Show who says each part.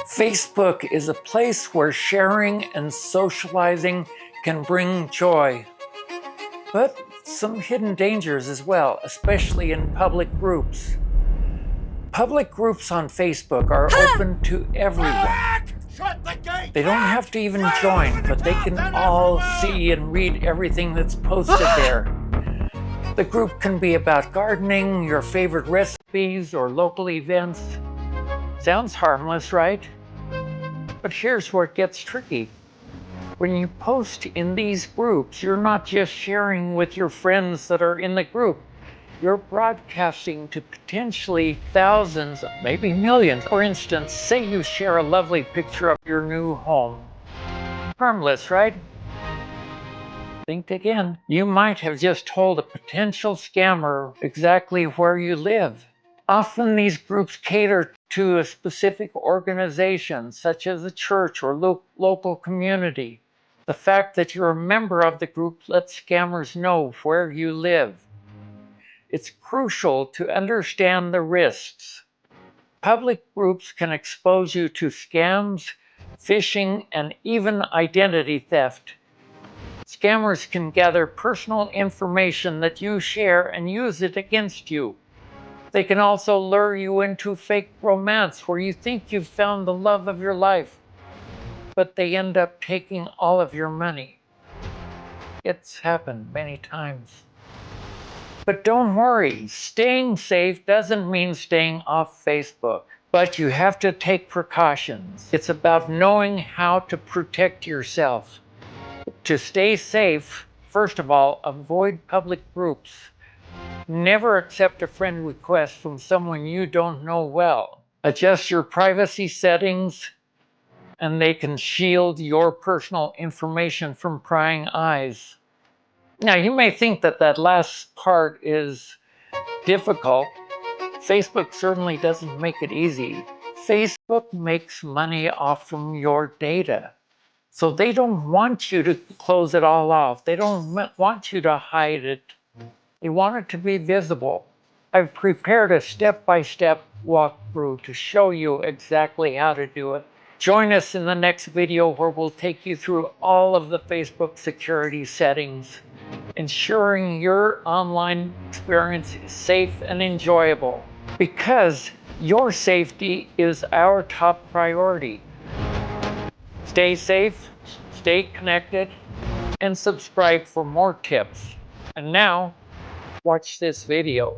Speaker 1: Facebook is a place where sharing and socializing can bring joy, but some hidden dangers as well, especially in public groups. Public groups on Facebook are open to everyone. They don't have to even join, but they can all see and read everything that's posted there. The group can be about gardening, your favorite recipes, or local events. Sounds harmless, right? But here's where it gets tricky. When you post in these groups, you're not just sharing with your friends that are in the group. You're broadcasting to potentially thousands, maybe millions. For instance, say you share a lovely picture of your new home. Harmless, right? Think again. You might have just told a potential scammer exactly where you live. Often these groups cater to a specific organization, such as a church or local community. The fact that you're a member of the group lets scammers know where you live. It's crucial to understand the risks. Public groups can expose you to scams, phishing, and even identity theft. Scammers can gather personal information that you share and use it against you. They can also lure you into fake romance where you think you've found the love of your life, but they end up taking all of your money. It's happened many times. But don't worry, staying safe doesn't mean staying off Facebook. But you have to take precautions. It's about knowing how to protect yourself. To stay safe, first of all, avoid public groups. Never accept a friend request from someone you don't know well. Adjust your privacy settings, and they can shield your personal information from prying eyes. Now, you may think that that last part is difficult. Facebook certainly doesn't make it easy. Facebook makes money off from your data. So they don't want you to close it all off. They don't want you to hide it. They want it to be visible. I've prepared a step-by-step walkthrough to show you exactly how to do it. Join us in the next video where we'll take you through all of the Facebook security settings, ensuring your online experience is safe and enjoyable. Because your safety is our top priority. Stay safe, stay connected, and subscribe for more tips. And now, watch this video.